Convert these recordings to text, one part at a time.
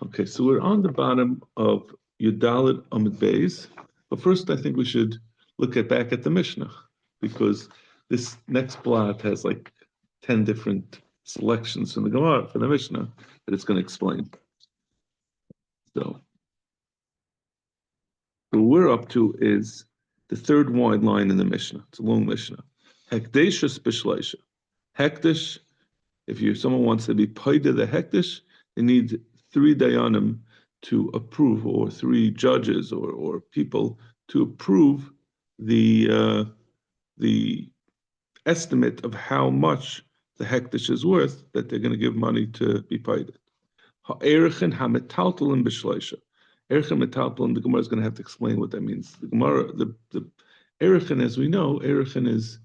Okay, so we're on the bottom of Yudalit Amid Beis, but first I think we should look back at the Mishnah, because this next blot has like 10 different selections from the Gemara for the Mishnah that it's going to explain. So what we're up to is the third wide line in the Mishnah. It's a long Mishnah. Hekdeshus b'shleisha. Hekdesh, if someone wants to be paid the hekdesh, they need 3 dayanim to approve, or 3 judges or people to approve the estimate of how much the hekdesh is worth that they're going to give money to be paid. Ha'erechin hametaltalin b'shleisha. Erechin metaltalin, the Gemara is going to have to explain what that means. The Gemara, the erechin, as we know, erechin is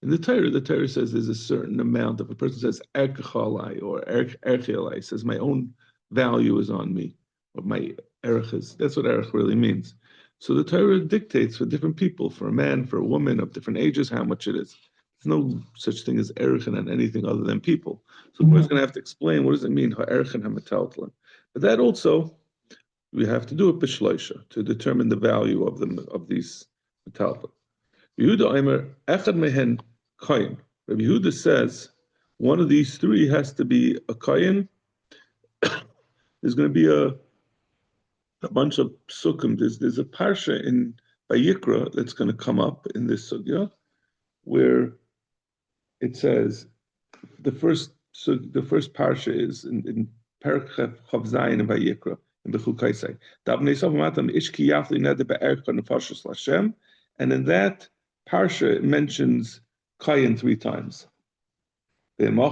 in the Torah says there's a certain amount. If a person says erkechalai or erchelai, says my own value is on me, or my erech is, that's what erech really means. So the Torah dictates for different people, for a man, for a woman of different ages, how much it is. There's no such thing as erechin on anything other than people. So we're going to have to explain what does it mean ha'erechin ha'metaltalin. But that also we have to do it b'shleisha to determine the value of them of these metaltalin. Yehuda Aimer echad mehen kayin. Rabbi Yehuda says one of these 3 has to be a kayin. There's going to be a bunch of psukim. There's a parsha in Vayikra that's going to come up in this sugya, where it says the first parsha is in Perek Chav Zayin in Vayikra in Bechukei Say. And in that parsha it mentions kayin 3 times. So it says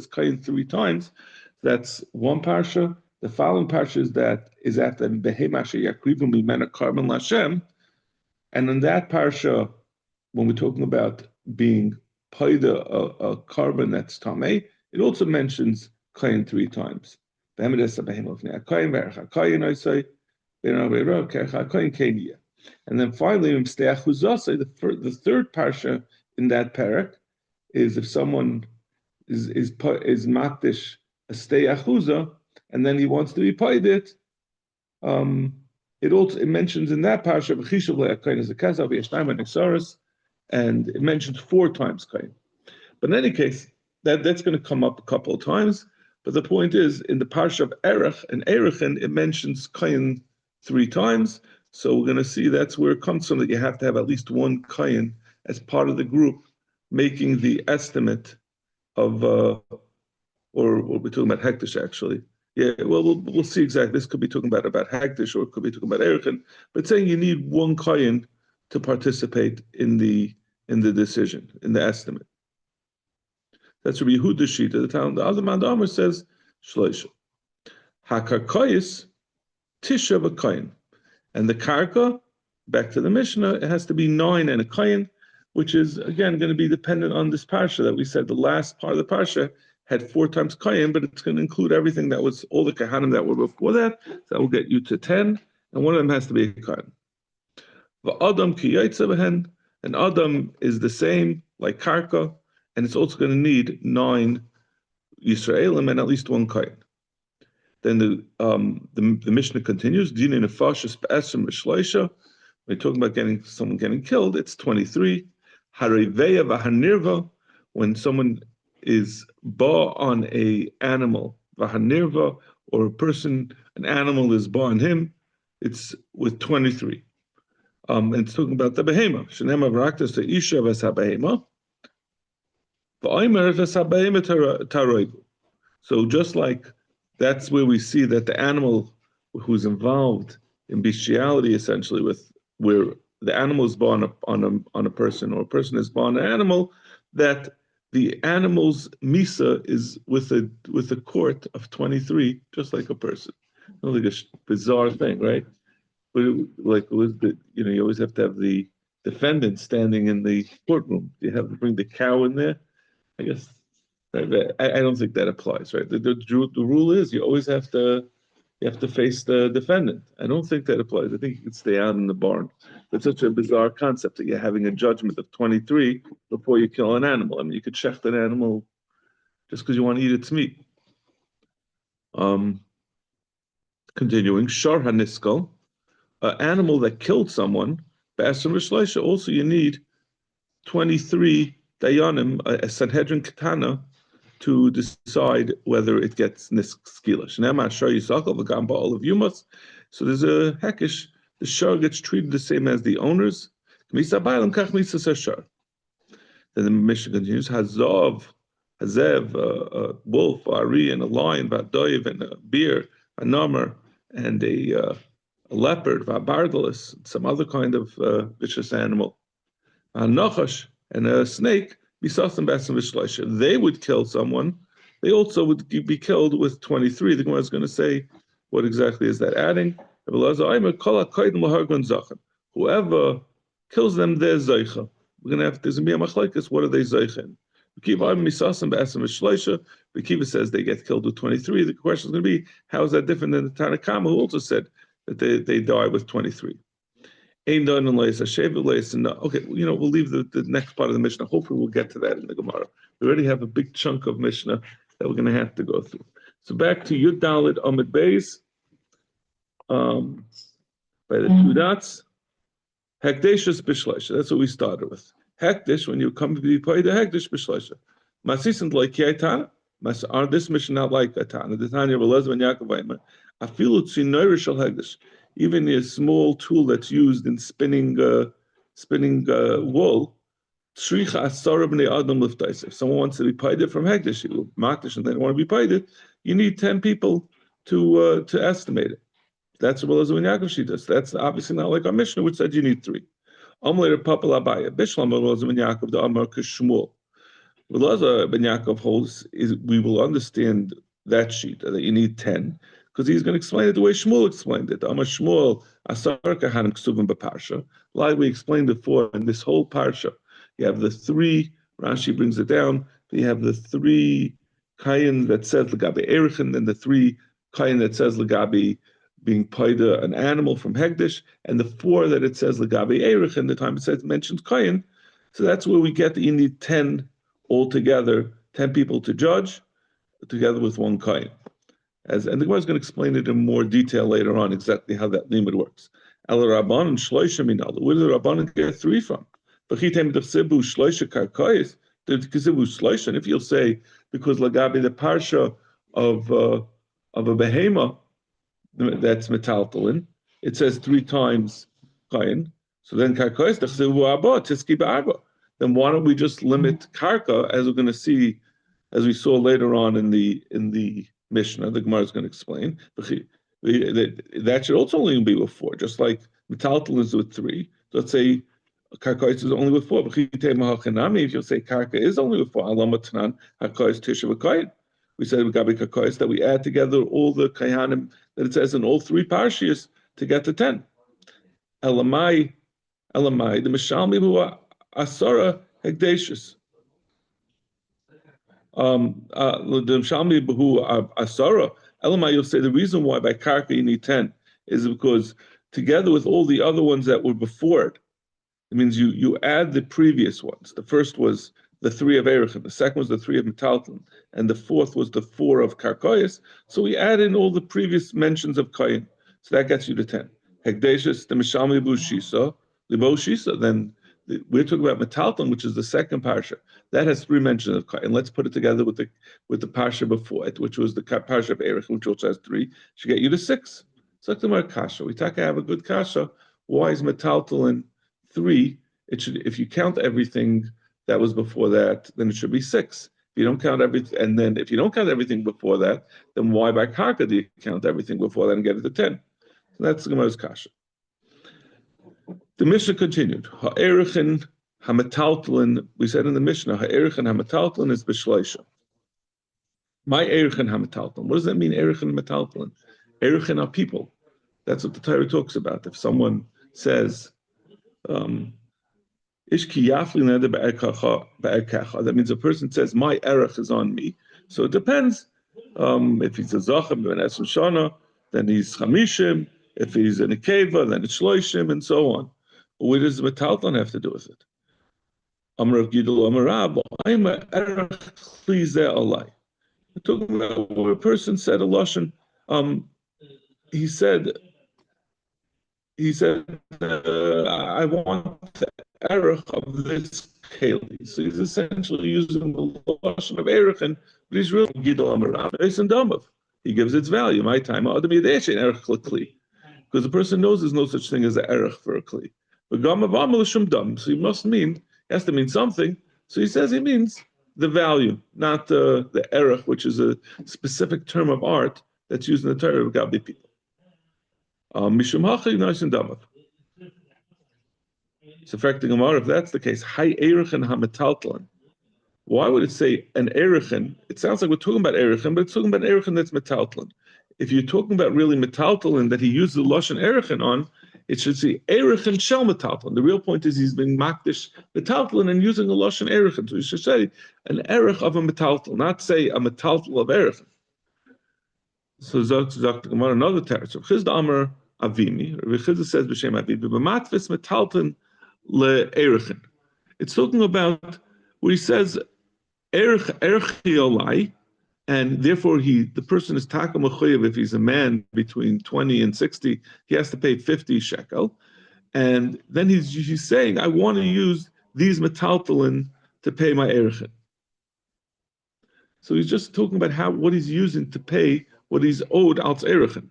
kayin 3 times. That's one parsha. The following parsha is after Lashem. And in that parsha, when we're talking about being paida a carbon that's tamei, it also mentions kayin 3 times. And then finally, the 3rd parsha in that parak is if someone is makdish a stay achuza, and then he wants to be paid it. It mentions in that parsha v'chishuv le'akayin as a kazav v'yeshnayim v'nexaris, and it mentions 4 times kayin. But in any case, that's going to come up a couple of times. But the point is, in the parsha of Erech and Erechin, it mentions kayin 3 times. So we're going to see that's where it comes from, that you have to have at least 1 kayin as part of the group making the estimate of, or we're talking about hekdesh actually. Yeah, well, we'll see exactly. This could be talking about hekdesh, or it could be talking about Erechin. But saying you need 1 kayin to participate in the decision, in the estimate. That's Rabbi Yehuda's sheet of the town. The other man, the Amr, says shleisha. Hakarkayis tisha v'kayin. And the karka, back to the Mishnah, it has to be 9 and a kayin, which is again going to be dependent on this parsha that we said. The last part of the parsha had 4 times kayin, but it's going to include everything that was all the kahanim that were before that. So that will get you to 10, and one of them has to be a kayin. V'adam ki yaitza b'hen, and adam is the same like karka, and it's also going to need 9 Yisraelim and at least 1 kayin. Then the Mishnah continues. Dina nefashis be'esrim b'shleisha. We're talking about someone getting killed. It's 23. Hariveya v'hanirva, when someone is ba on a animal, v'hanirva, or an animal is ba on him, it's with 23. And it's talking about the behema. Shenema v'raktas to isha v'sabehema. V'aymer v'sabehema taroigu. So just like that's where we see that the animal who's involved in bestiality, essentially, where the animal is born on a person, or a person is born on an animal, that the animal's misa is with a court of 23, just like a person. Like a bizarre thing, right? But you always have to have the defendant standing in the courtroom. You have to bring the cow in there. I guess. I don't think that applies, right? The rule is you always have to face the defendant. I don't think that applies. I think you can stay out in the barn. It's such a bizarre concept that you're having a judgment of 23 before you kill an animal. I mean, you could shecht an animal just because you want to eat its meat. Continuing, Shar Haniskal, an animal that killed someone, also you need 23 dayanim, a Sanhedrin katana, to decide whether it gets niskila. All of you must. So there's a hekish. The shar gets treated the same as the owners. Then the Mishnah continues: Hazav, a wolf, a ari, and a lion, vadoyev, and a bear, a namar, and a leopard, vabardalis, some other kind of vicious animal, a nachash, and a snake. They would kill someone. They also would be killed with 23. The Gemara is going to say, what exactly is that adding? Whoever kills them, they're zeicha. We're going to have, there's going to be a machlekes, what are they zeichen? Kiva says they get killed with 23. The question is going to be, how is that different than the Tanakama, who also said that they die with 23? Okay, we'll leave the next part of the Mishnah. Hopefully we'll get to that in the Gemara. We already have a big chunk of Mishnah that we're going to have to go through. So back to Yud Dalet Amud Beis, by the two dots. Hekdeshus b'shleisha. That's what we started with. Hekdesh, when you come to be paid, the Hekdesh b'shleisha. Masisant like Yaitana. This Mishnah not like Atana. The Tanya of Elazar and Yaakov Aimer. Afilu tzinoir shel Hekdesh. Even a small tool that's used in spinning wool, if someone wants to be paid from Hekdesh, Makdish, and they don't want to be paid, you need 10 people to estimate it. That's what Elazar ben Yaakov does. That's obviously not like our Mishnah, which said you need 3. Elazar ben Yaakov holds is we will understand that sheet that you need 10. Because he's going to explain it the way Shmuel explained it. Amar Shmuel, Asar Kahanim Ksuvim B'Parsha. Like we explained before, in this whole Parsha, you have the 3, Rashi brings it down, you have the 3 Kayin that says Lagabi Erechin, and the 3 Kayin that says Lagabi being Paida, an animal from Hegdish, and the 4 that it says Lagabi Erechin, the time it says mentions Kayin. So that's where we get that you need 10 altogether, 10 people to judge, together with 1 Kayin. And the Gemara is going to explain it in more detail later on, exactly how that limit works. El Rabban and Shloisha Minal. Where do the Rabban get 3 from? And if you'll say, because Lagabi, the parsha of a behema, that's metaltalin, it says 3 times kain. So then karkois tiski ba'arba. Then why don't we just limit karka, as we're going to see, as we saw later on in the Mishnah, the Gemara is going to explain. That should also only be with 4, just like metaltal is with 3. So let's say karka is only with 4. If you'll say karka is only with 4, we said that we add together all the kayanim that it says in all 3 parshiyos to get to 10. Elamai, the Mishalmi who are Asara Hegdeshus. The Shalmi Bahu Asara, Elamai, you'll say the reason why by Karka you need 10 is because together with all the other ones that were before it, it means you add the previous ones. The first was the 3 of Erechin, the second was the 3 of Metalton, and the 4th was the 4 of Karkoyas. So we add in all the previous mentions of Kayin. So that gets you to 10. Hekdeshus, the Mishalmi Bahu Shisa, Libo Shisa, then we're talking about Metalton, which is the second parsha. That has 3 mentions of Kayin. Let's put it together with the parsha before it, which was the parsha of Erech, which also has 3. Should get you to 6. So like the Mar Kasha. We take have a good Kasha. Why is Metalton 3? It should, if you count everything that was before that, then it should be 6. If you don't count everything, and then if you don't count everything before that, then why by Karka do you count everything before that and get it to 10? So that's the Gemara's Kasha. The Mishnah continued. Ha'erechin ha'metaltlin. We said in the Mishnah, ha'erechin ha'metaltlin is b'shleisha. My erechin ha'metaltlin. What does that mean, erechin ha'metaltlin? Erechin are people. That's what the Torah talks about. If someone says, Ishki yafli neder be'erkacha, that means a person says, my erech is on me. So it depends. If he's a zachem, ben esrim shana, then he's chamishim. If he's a nekeva, then it's shloishim, and so on. What does the metalton have to do with it? Amar of Gidul Amar Rab, I'm a erech klizeh alai. We're talking about where a person said a lashon. He said, I want the erech of this keli. So he's essentially using the lashon of erech, but he's really gidol amarav and damav. He gives its value. My time, erech kli, because the person knows there's no such thing as an erech for a kli. But gamav dam. So he must mean, he has to mean something. So he says he means the value, not the erech, which is a specific term of art that's used in the Torah of Gabi people. Mishum hachi nice and damav. So, if that's the case, hay erechen hametaltlan. Why would it say an erechen? It sounds like we're talking about erechen, but it's talking about erechen that's metaltlan. If you're talking about really metaltlan that he used the lashon erechen on, it should say erechen shel metaltlan. The real point is he's been makdish metaltlan and using the lashon erechen. So you should say an erech of a metaltlan, not say a metaltlan of erechen. So Zok Gemara another teretz. Chizda Amar Avimi. Chizda says b'shem Avimi b'matvis metaltlan le'erechen. It's talking about where he says erech, and therefore the person is taka mechuyev. If he's a man between 20 and 60, he has to pay 50 shekel, and then he's saying, I want to use these metaltalin to pay my erechen. So he's just talking about what he's using to pay what he's owed als erechen.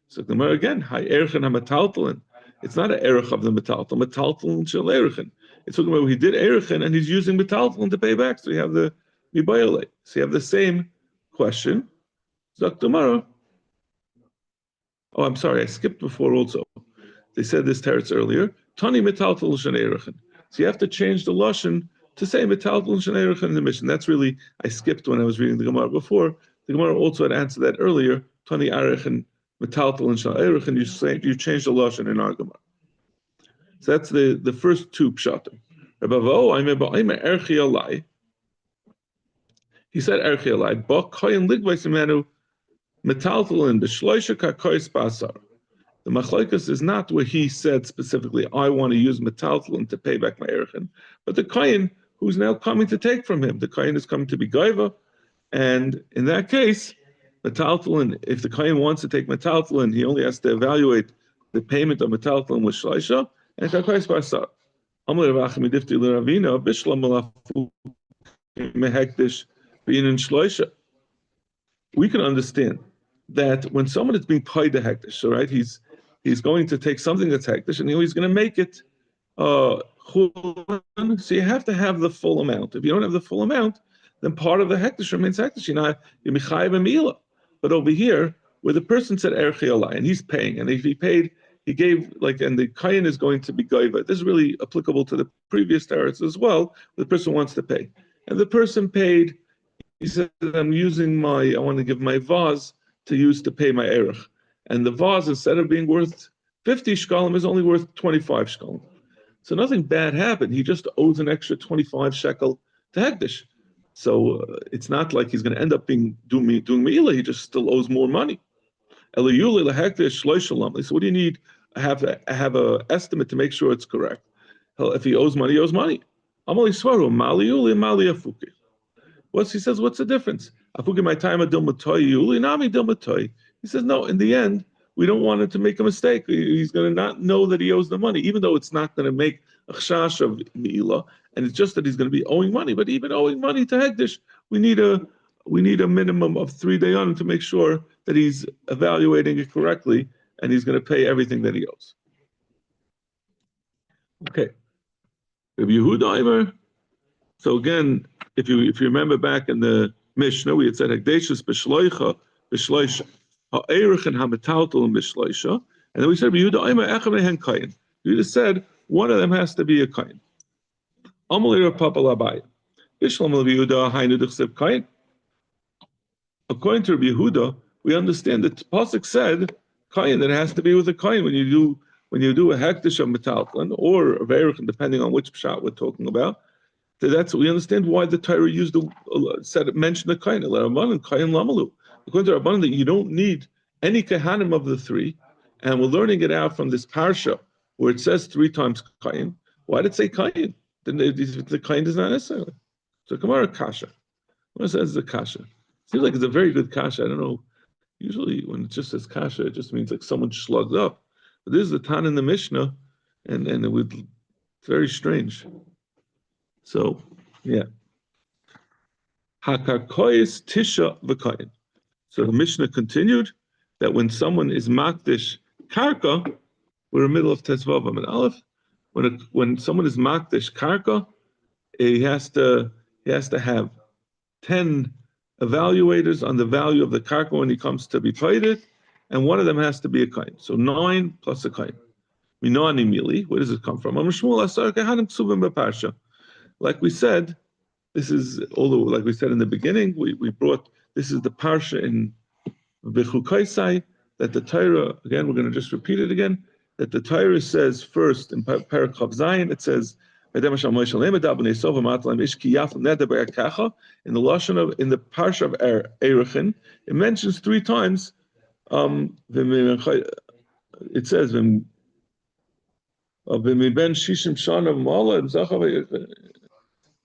So Gemara again, hi erechen ha-metaltalin. It's not an erech of the metaltalin shel erechen. It's talking about he did erechen and he's using metaltalin to pay back. So you have the mibayale. So you have the same question. Zok Gemara. Oh, I'm sorry, I skipped before also. They said this teretz earlier. Tani metaltalin shel erechen. So you have to change the lashon to say metaltalin shel erechen in the mission. That's really, I skipped when I was reading the Gemara before. The Gemara also had answered that earlier. Tani arechen metaltalin shel erechen. You change the lashon in our Gemara. So that's the first two pshatim. He said erchi alai. Ba koyin ligvais imenu metaltalin b'shloisha kakois basar. The machlokes is not where he said specifically, I want to use metaltalin to pay back my erechen, but the koyin who's now coming to take from him. The koyin is coming to be gaiva, and in that case, metaltalin, if the koyin wants to take metaltalin, he only has to evaluate the payment of metaltalin with shloisha and kakois basar. We can understand that when someone is being paid the hektish, all right, he's going to take something that's hektish and he's going to make it chulin. So you have to have the full amount. If you don't have the full amount, then part of the hektish remains hektish. You're michayev a milah. But over here, where the person said erchi alai and he's paying, and if he paid, he gave and the kayin is going to be gaiva. This is really applicable to the previous teretz as well. The person wants to pay, and the person paid. He said, I want to give my vase to use to pay my erech. And the vase, instead of being worth 50 shkalim, is only worth 25 shkalim. So nothing bad happened. He just owes an extra 25 shekel to hektish. So it's not like he's going to end up doing meila. He just still owes more money. So what do you need? Have a estimate to make sure it's correct. If he owes money, he owes money. He says, what's the difference? He says, no, in the end, we don't want him to make a mistake. He's going to not know that he owes the money, even though it's not going to make a chash of mi'ila, and it's just that he's going to be owing money. But even owing money to hektish, we need a minimum of 3 dayanim to make sure that he's evaluating it correctly, and he's going to pay everything that he owes. Okay. Rabbi Yehuda Aimer. So again, if you remember back in the Mishnah, we had said hekdeshus b'shloisha, ha'erechen hametaltal b'shloisha, and then we said Rabbi Yehuda Aimer echem lehen kayin. You just said one of them has to be a kayin. Amalei Rav Papa Labai. Bishlam Rabbi Yehuda hainu d'chsev kayin. According to Rabbi Yehuda, we understand that the pasuk said kayin, that it has to be with a kayin when you do a hektish of metaltalin or a erechen, depending on which pshat we're talking about. That's we understand why the Torah mentioned the kayin. Rabbanan kayin lamalu. According to Rabbanan, that you don't need any kahanim of the three, and we're learning it out from this parsha where it says 3 times kayin. Why did it say kayin? Then the kayin is not necessary. So Gemara kasha. What says the kasha? Seems like it's a very good kasha. I don't know. Usually when it just says kasha, it just means like someone slugged up. But this is the Tan in the Mishnah, and it would it's very strange. So yeah. Hakakois tisha v'kayin. So the Mishnah continued that when someone is makdish karka, we're in the middle of Tezvav and Aleph. When someone is makdish karka, he has to have 10 evaluators on the value of the karka when he comes to be paid, and one of them has to be a kain. So 9 plus a kain. Minani mili. Where does it come from? Like we said, this is, although like we said in the beginning, we brought, this is the parsha in Bechukaisai, that the Torah, again, we're going to just repeat it again, that the Torah says first in Parak Chav Zayin, it says, in the Lashon of, in the parsha of Erechin, it mentions 3 times, it says, "V'miben shishim shana v'mala v'zachav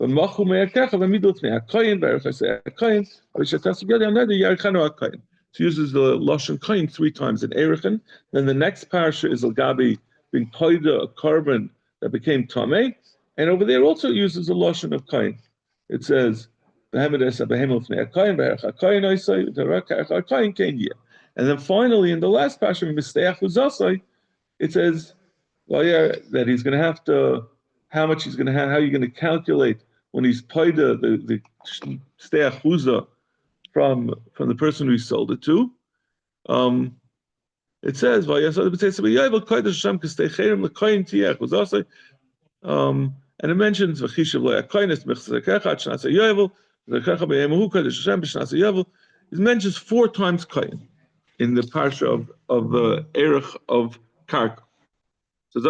v'machu me'akecha v'midot me'akayin v'erechas v'shetas v'yad yamneder yarchanu akayin." It uses the lashon kain 3 times in Erechin. Then the next parsha is Al-Gabi being paida, a carbon that became tamei, and over there also uses the lashon of kain. It says, and then finally in the last parsha, it says, well, yeah, that he's going to have to, how much he's going to have, how you're going to calculate when he's paid the steach huza from the person who he sold it to. It says, and it mentions it mentions 4 times kain in the parsha of Erech of Karka. So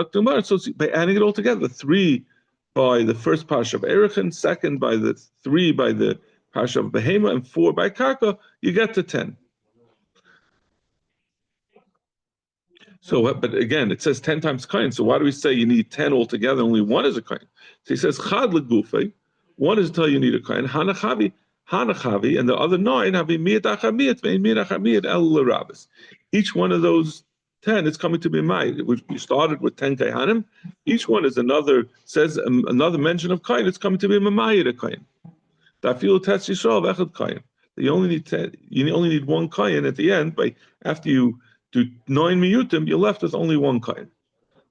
by adding it all together, 3 by the first parsha of Erechin, 2nd by the 3 by the parsha of Behema, and 4 by Karka, you get to 10. So, but again, it says 10 times kain. So why do we say you need 10 altogether? Only 1 is a kain. So he says chad legufei. 1 is until you need a kain. Hanachavi, and the other 9 have miyat achar miyat el l'rabis. Each one of those 10 is coming to be made. We started with 10 kaihanim. Each one is another, says another mention of kain. It's coming to be mamayid a kain. Dafilu tes yisrael v'echad kain. You only need 10. You only need 1 kain at the end. After you do 9 miyutim, you're left with only 1 kain.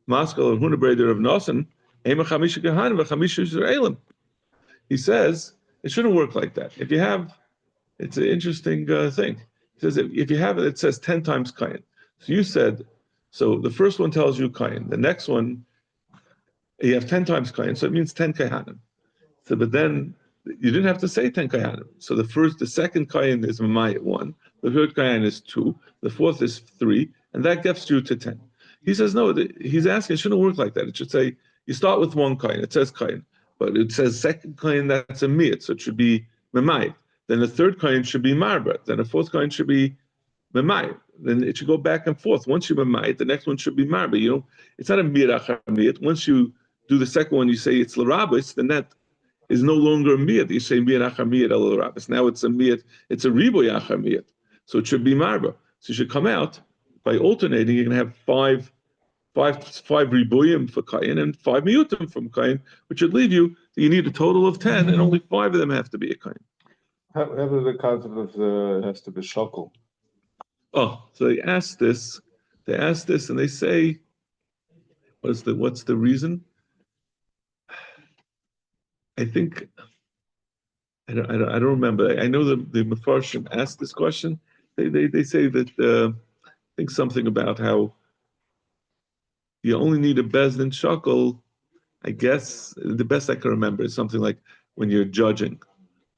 Maskal and hunabreder of nasan ema chamisha kahanim v'chamisha yisraelim. He says it shouldn't work like that. If you have, it's an interesting thing. He says if you have it, it says 10 times kain. So you said, so the first one tells you kain. The next one, you have 10 times kain, so it means 10 kaihanim. So, but then you didn't have to say 10 kaihanim. So the second kain is mamayit 1, the third kain is 2, the fourth is 3, and that gets you to 10. He says no. He's asking, it shouldn't work like that. It should say you start with 1 kain. It says kain, but it says second kain, that's a miyat, so it should be mamayit. Then the third kain should be marba. Then the fourth kain should be mamayit. Then it should go back and forth. Once you mamayit, the next one should be marba. You know, it's not a miyat achar miyat. Once you do the second one, you say it's l'rabis, then that is no longer a miyat. You say miyat achar miyat el l'rabis. Now it's a miyat. It's a riboy achar miyat. So it should be marba. So you should come out by alternating. You're going to have five riboyim for kain and 5 miyutim from kain, which would leave you. You need a total of 10, and only 5 of them have to be a kain. How does the concept of it has to be shakel? Oh, so they asked this, and they say, what's the reason? I think I don't remember. I know the Mefarshim asked this question. They say that I think something about how you only need a bezdin shakel. I guess the best I can remember is something like when you're judging.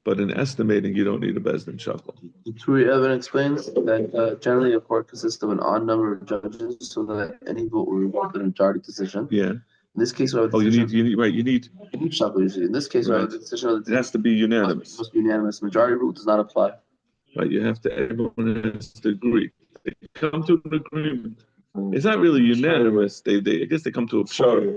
But in estimating, you don't need a bezdin shakel. The Turi Evan explains that generally a court consists of an odd number of judges, so that any vote will result in a majority decision. Yeah. In this case, we have a decision. You need shakel usually. In this case, we have a decision of the it has to be unanimous. It must be unanimous. Majority rule does not apply. Right. You have to. Everyone has to agree. They come to an agreement. It's not really unanimous. I guess they come to a pshara.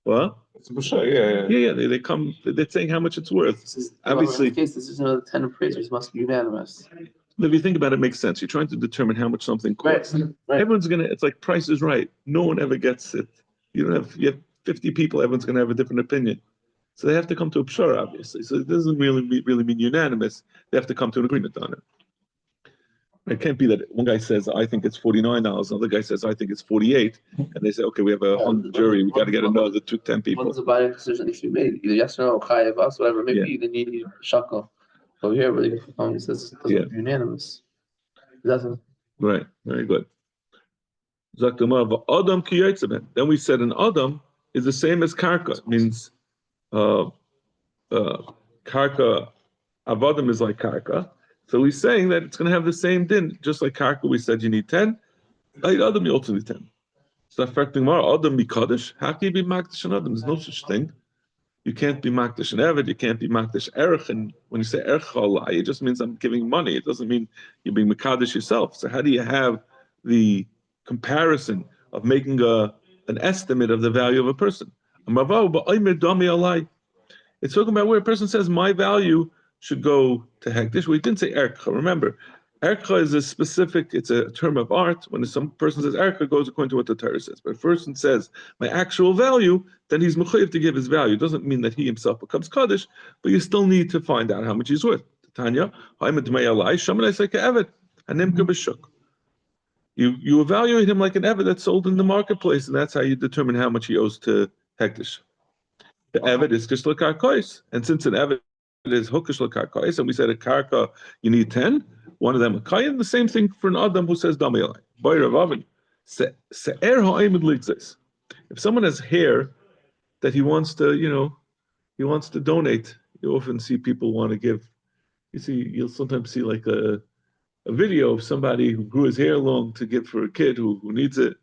What? It's a b'shar, yeah. Yeah. They come. They're saying how much it's worth. This is, Obviously, in this case, this is another 10 appraisers must be unanimous. if you think about it, it makes sense. You're trying to determine how much something costs. Right. Everyone's gonna. It's like Price is Right. No one ever gets it. You have 50 people. Everyone's gonna have a different opinion. So they have to come to a pshara, obviously. So it doesn't really mean unanimous. They have to come to an agreement on it. It can't be that one guy says, I think it's $49, another guy says, I think it's 48, and they say, okay, we have a jury, we got to get another 10 people. When's the binding decision if you made? Either yes or no, chayav, us, whatever, maybe then you need shackle. So here, where the family says it doesn't be unanimous. It doesn't. Right, very good. Then we said an Adam is the same as karka. It means karka, avodim is like karka. So he's saying that it's going to have the same din, just like karka. We said you need 10. Like Adam, you also need 10. So affecting more Adam be kaddish. How can you be makdish and Adam? There's no such thing. You can't be makdish and Eved. You can't be makdish erech. And when you say erech Allah, it just means I'm giving money. It doesn't mean you're being makadish yourself. So how do you have the comparison of making an estimate of the value of a person? It's talking about where a person says my value should go to hektish. We didn't say ercha. Remember, ercha is a specific. It's a term of art. When some person says ercha, it goes according to what the Torah says. But if a person says my actual value, then he's mechayiv to give his value. It doesn't mean that he himself becomes kaddish, but you still need to find out how much he's worth. Tanya, you evaluate him like an eved that's sold in the marketplace, and that's how you determine how much he owes to hektish. The eved is kishla karkois, and since an eved is hukishla karkois, and we said a karka you need 10, one of them a kayin. The same thing for an adam who says damayalai. If someone has hair that he wants to, he wants to donate, you often see people want to give. You'll sometimes see like a video of somebody who grew his hair long to give for a kid who needs it,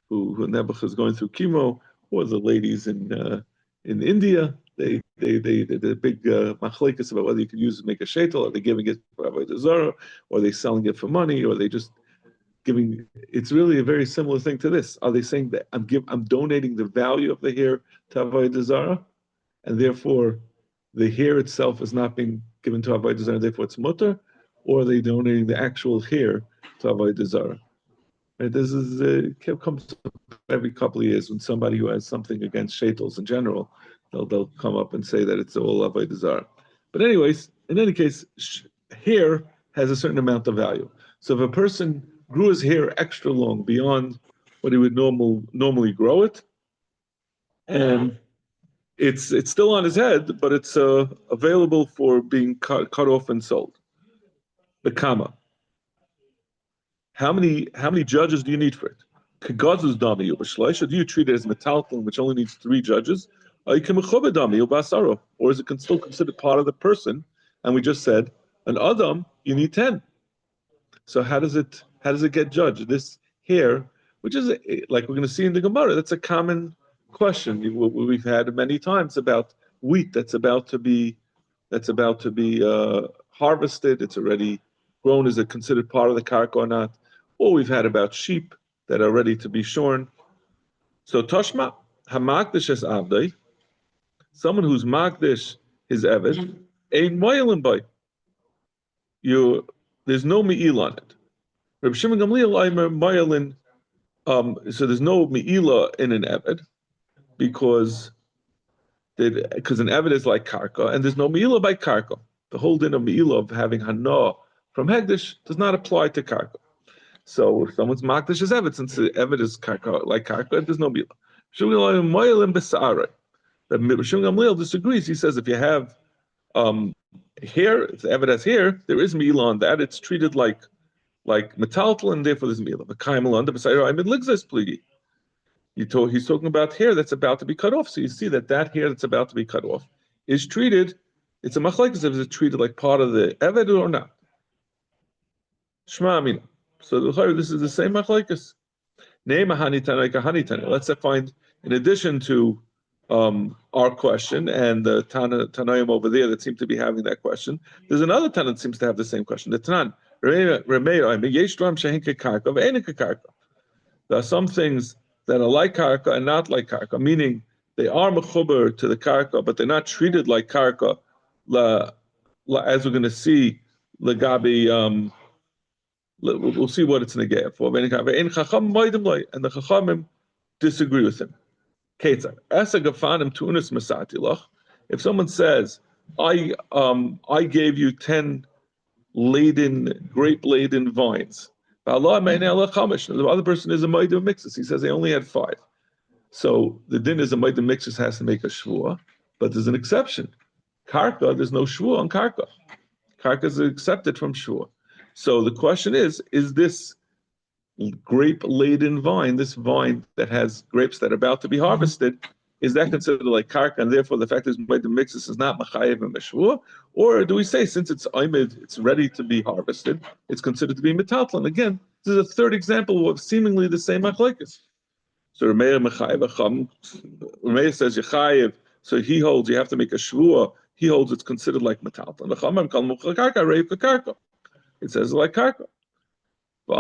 who Nebuch is going through chemo, or the ladies in India. They the big machlekes about whether you can use it to make a sheitel, are they giving it for avodah zarah, or are they selling it for money, or are they just giving? It's really a very similar thing to this. Are they saying that I'm donating the value of the hair to avodah zarah, and therefore the hair itself is not being given to avodah zarah, therefore it's mutter, or are they donating the actual hair to avodah zarah? Right, this is it comes up every couple of years when somebody who has something against sheitels in general, they'll come up and say that it's all avodah zarah. But anyways, in any case, hair has a certain amount of value. So if a person grew his hair extra long beyond what he would normally grow it, and it's still on his head, but it's available for being cut off and sold. The kama. How many judges do you need for it? Kagaz's dami ubashleisha. Do you treat it as metalton, which only needs 3 judges? Or is it still considered part of the person? And we just said an adam you need 10. So how does it get judged? This here, which is like we're going to see in the Gemara, that's a common question we've had many times about wheat that's about to be harvested. It's already grown. Is it considered part of the karka or not? Or we've had about sheep that are ready to be shorn. So Toshma, Hamakdish es Avdai, someone who's Makdish his Eved, ain't Moilin by. There's no Me'ila on it. Reb Shimon Gamliel Aimer Moilin, so there's no Me'ila in an Eved because an Eved is like Karka, and there's no Me'ila by Karka. The whole din of Me'ila of having Hana from Hegdish does not apply to Karka. So if someone's Makdish is Eved, since the Eved is Karka, like Karka, there's no Me'ila. Shimon Gamliel disagrees. He says if you have hair, if the Eved has hair, there is Me'ila on that. It's treated like metaltal, and therefore there's Me'ila. He's talking about hair that's about to be cut off. So you see that hair that's about to be cut off is treated. It's a machlekes if it's treated like part of the Eved or not. Shma Amina. So this is the same machlekes. Name a hanitana like a hanitana. Let's find, in addition to our question and the Tanaim over there that seem to be having that question, there's another Tana that seems to have the same question. The Tanan, there are some things that are like karka and not like karka, meaning they are mechuber to the karka, but they're not treated like karka, as we're going to see, legabi. We'll see what it's negaya for. And the chachamim disagree with him. If someone says, I gave you 10 grape laden vines. The other person is a maidim mixes. He says they only had 5. So the din is a maidim mixes has to make a shvua, but there's an exception. Karka, there's no shvua on karka. Karka is accepted from shvua. So the question is this grape-laden vine, this vine that has grapes that are about to be harvested, is that considered like karka, and therefore the fact is the mixes is not machayev and meshvua? Or do we say since it's oimid, it's ready to be harvested, it's considered to be metatlan? Again, this is a third example of seemingly the same machlekes. So Rameir says yechayev, so he holds you have to make a shvua. He holds it's considered like metatlan. It says like karka. The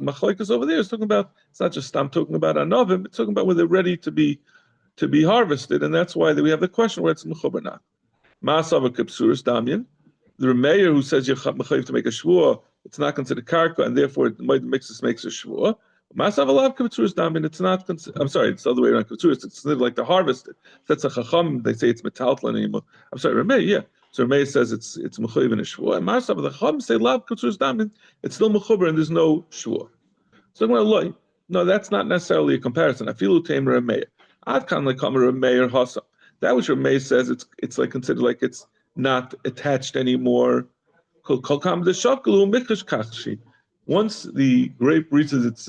machlekes over there is talking about, it's not just I'm talking about anavim, it's talking about where they're ready to be harvested, and that's why we have the question where it's mechuber not. Ma'asava kipsuris damyan. The Rameir who says you're mechayiv to make a shvua, it's not considered karka, and therefore it might makes a shvua. Ma'asava lav kipsuris damyan. It's not. I'm sorry, it's the other way around. Kipsuris, it's considered like to harvest it. That's a chacham. They say it's metaltlan anymore. I'm sorry, Rameir. Yeah. So Rameir says it's mechuyev in a shvua, and Ma'asava the chacham say lav kipsuris damyan. It's still mechuber and there's no shvua. So no, that's not necessarily a comparison. I feel uteim Rameir. I've kind of like come Rameir hasa. That which Rameir says it's like considered like it's not attached anymore. Once the grape reaches it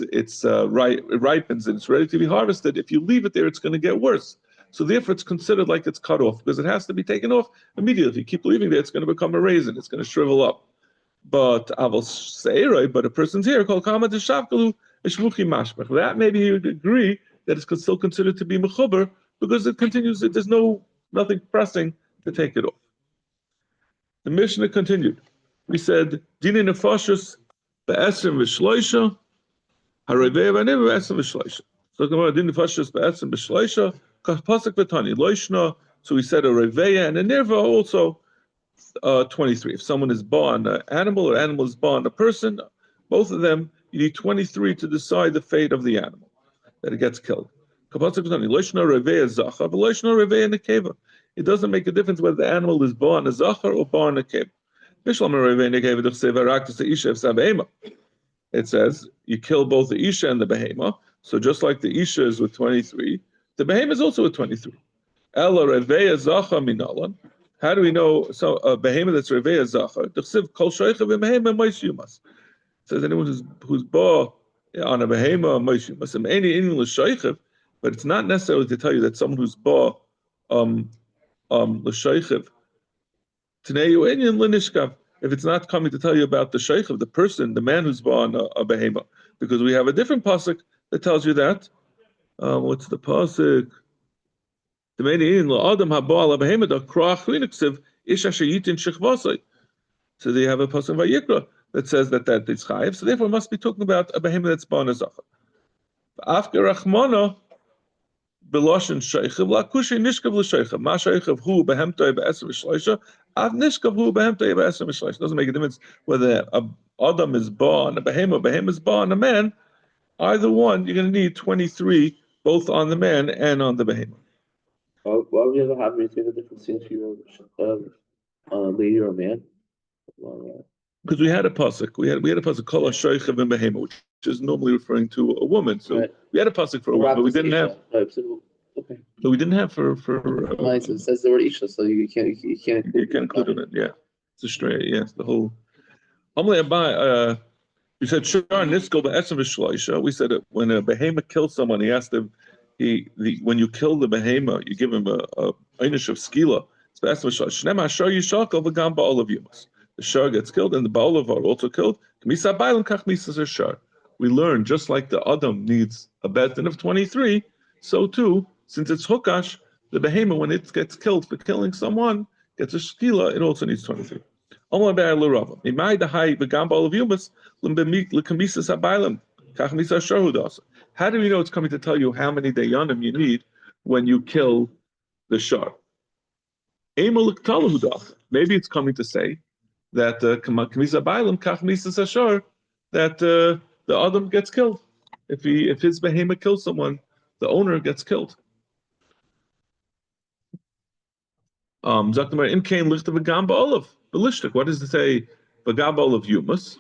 ripens and it's ready to be harvested, if you leave it there, it's going to get worse. So therefore, it's considered like it's cut off because it has to be taken off immediately. If you keep leaving there, it's going to become a raisin. It's going to shrivel up. But I will say, right, but a person's here called kama deshavkalu ishvuchi mashmach. That maybe you would agree that it's still considered to be mechuber because it continues. There's nothing pressing to take it off. The Mishnah continued. We said, Dini nefashos be'esrim v'shloisha, harevei v'anev be'esrim v'shloisha. So talking about Dini nefashos be'esrim v'shloisha, pasuk v'tani, loishna, so we said a reveya and a nirva also 23. If someone is born an animal or animal is born a person, both of them, you need 23 to decide the fate of the animal, that it gets killed. Pasuk v'tani, loishna reveya zacha, v'loishna reveya nekeva. It doesn't make a difference whether the animal is born a zachar or born a keb. It says you kill both the isha and the behema. So just like the isha is with 23, the behema is also with 23. Ella reveya zachar minalan. How do we know? So a behema that's reveya zachar. It says anyone who's born on a behema moishumas. But it's not necessarily to tell you that someone who's born l'shaychiv. If it's not coming to tell you about the shaychiv, the person, the man who's born a behema, because we have a different pasuk that tells you that. What's the pasuk? The main in la'adam haba ala behema da krach liniksiv isha shayitin shechvasai. So they have a pasuk vayikra that says that is chayiv. So therefore, it must be talking about a behema that's born a zachar. After rachmana. Beloshin shaychiv la kushay nishkav l'shaychiv. Ma shaychiv hu behemtoi be'esem v'shloisha. Av nishkav hu behemtoi be'esem v'shloisha. Doesn't make a difference whether a adam is born, a behema is born, a man. Either one, you're going to need 23, both on the man and on the behema. Why would you ever have me say the difference between a lady or a man? Because we had a pasuk. We had a pasuk called a shaychiv and behema, which is normally referring to a woman. So right. We had a pasuk for a woman, but we didn't have. Okay. So we didn't have for. Nice. It says the word isha, so you can't include it. Yeah, it's a stray. Yes, the whole. You said shar niskol be'esem v'shloisha. We said that when a behema kills someone, he has to. When you kill the behema, you give him a einish of skila. It's be'esem v'shloisha. Shnema shar yishakol v'gam ba'ol of yumas. The shar gets killed, and the ba'ol are also killed. K'misa ba'ilem kach misas shar. We learn just like the Adam needs a betin of 23, so too, since it's hukash, the behema, when it gets killed for killing someone, gets a shkila, it also needs 23. How do we know it's coming to tell you how many dayanim you need when you kill the shar? Maybe it's coming to say that that the Adam gets killed. If his behemoth kills someone, the owner gets killed. What does it say? Olive Yumas.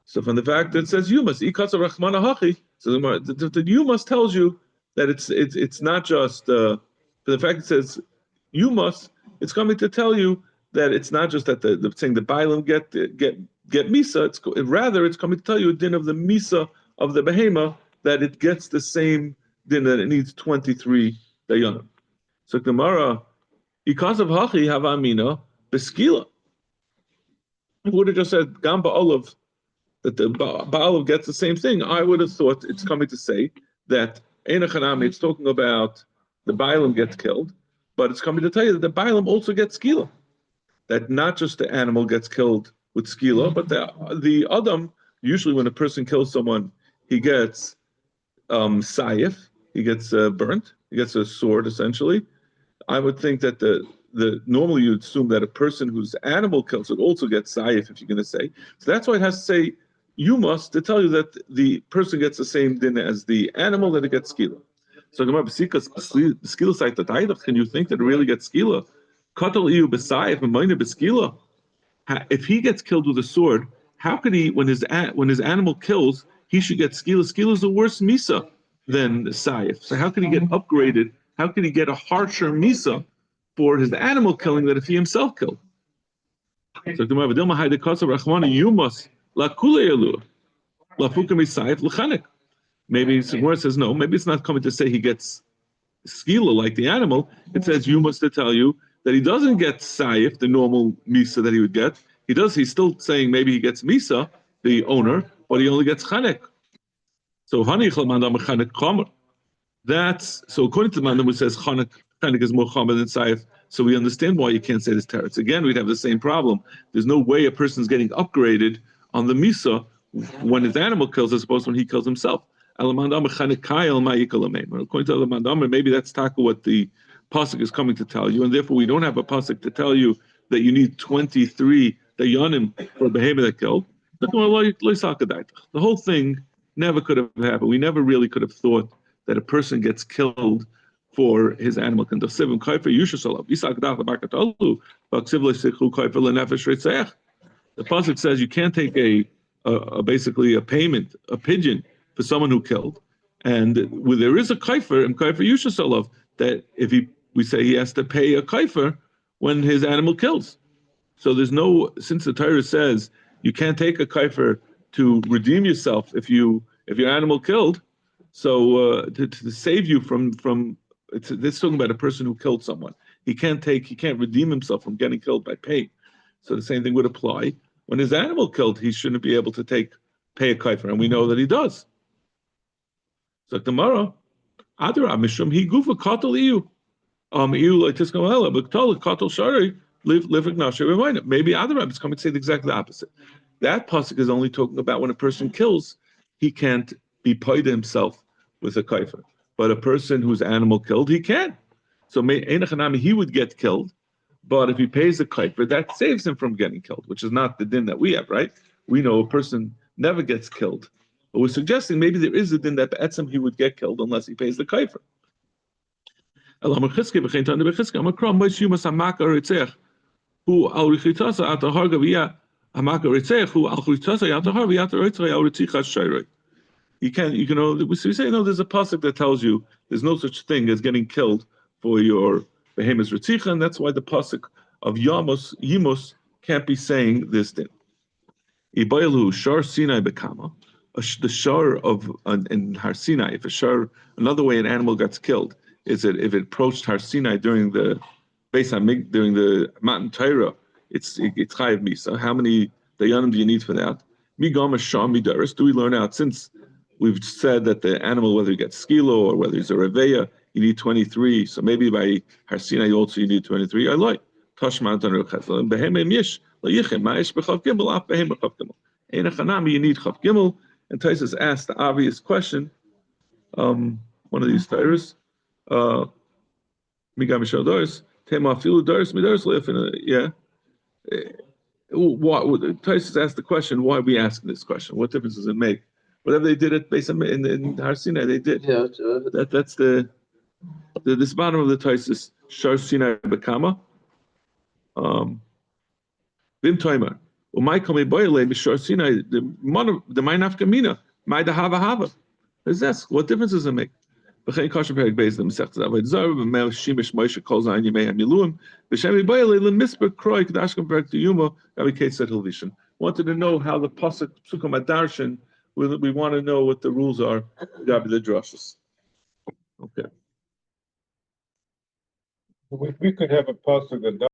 So from the fact that it says Yumas, so the Yumas tells you that it's not just for the fact it says Yumas, it's coming to tell you that it's not just that the saying the Bailam get Misa, rather it's coming to tell you a din of the Misa of the Behema, that it gets the same din that it needs 23 dayanim. So Gemara, because of Hachi Havamina, Beskila. If we would have just said Gamba Olive, that the Ba'alav gets the same thing, I would have thought it's coming to say that Einachanami, it's talking about the Bailam gets killed, but it's coming to tell you that the Bailam also gets skila. That not just the animal gets killed with skila, but the Adam, usually when a person kills someone, he gets sayif, he gets burnt, he gets a sword essentially. I would think that normally you'd assume that a person whose animal kills would also get sayif, if you're going to say. So that's why it has to say you must to tell you that the person gets the same din as the animal, that it gets skila. So skila site that can you think that it really gets skila? If he gets killed with a sword, how could he, when his animal kills, he should get skila? Skila is a worse misa than sayif. So how could he get upgraded? How could he get a harsher misa for his animal killing than if he himself killed? So you must maybe Gemara says no. Maybe it's not coming to say he gets skila like the animal. It says you must to tell you that he doesn't get sayif, the normal misa that he would get. He's still saying maybe he gets misa, the owner, but he only gets chanek. So that's so according to the mandam, which says chanek is more chamer than sayif. So we understand why you can't say this teretz. Again, we'd have the same problem. There's no way a person's getting upgraded on the misa when his animal kills as opposed to when he kills himself. According to the mandam, maybe that's taka what the pasuk is coming to tell you, and therefore we don't have a pasuk to tell you that you need 23 dayanim for a behemoth that killed. The whole thing never could have happened. We never really could have thought that a person gets killed for his animal. The pasuk says you can't take basically a payment, a pigeon for someone who killed, and there is a kaifer and kaifer yushasalav that we say he has to pay a kaifer when his animal kills. So there's no, since the Torah says you can't take a kaifer to redeem yourself if your animal killed. So to save you from this is talking about a person who killed someone. He can't redeem himself from getting killed by paying. So the same thing would apply when his animal killed. He shouldn't be able to pay a kaifer, and we know that he does. So tomorrow, Adara Mishum he gufa katal iu. Like this but katal shari live remind it. Maybe Adara is coming to say exactly the opposite. That pasuk is only talking about when a person kills, he can't be paid himself with a kaifer. But a person whose animal killed, he can. So he would get killed, but if he pays a kaifer, that saves him from getting killed, which is not the din that we have, right? We know a person never gets killed. But we're suggesting maybe there is a din that be'etzem he would get killed unless he pays the kaifer. We say no. There's a pasuk that tells you there's no such thing as getting killed for your behemoth's ritzicha, and that's why the pasuk of Yimos can't be saying this din. Ibaylu shar Sinai bekama, the shar of in Har Sinai. If a shar, another way an animal gets killed is that if it approached Har Sinai during the during the Matan Torah, it's chayiv misa. How many dayanim do you need for that? Migama sham midaris. Do we learn out since we've said that the animal, whether he gets skilo or whether he's a reveya, you need 23. So maybe by Har Sinai also you need 23. I like Tashman Tanur Behem Mish Layichem Maish Bechav Gimel Af Behem Bechav Gimel. Ein Chanami, you need Chav Gimel. And Taisus asked the obvious question: one of these tyrus. Migam Doris, Tema Filu Doris, Midoris live in a, yeah. What Tysus asked the question, why are we asking this question? What difference does it make? Whatever they did at Beis in Har Sinai, they did. Yeah, That's the this bottom of the Tysus, Shar Sinai Bekama. Vim Toimer. Well, my coming boyle Shar Sinai, the my nafkamina, my the hava. Is that what difference does it make? B'chein kosher perek beis them sechtes avoid zar b'mel shimish Moshe calls on yimei hamiluim b'shem boyle lemisper kroi kedashkem perek to yumo gabi kate said hilvishin. Wanted to know how the pasuk psukim adarshan. We want to know what the rules are. Gabi the drushes. Okay. We could have a pasuk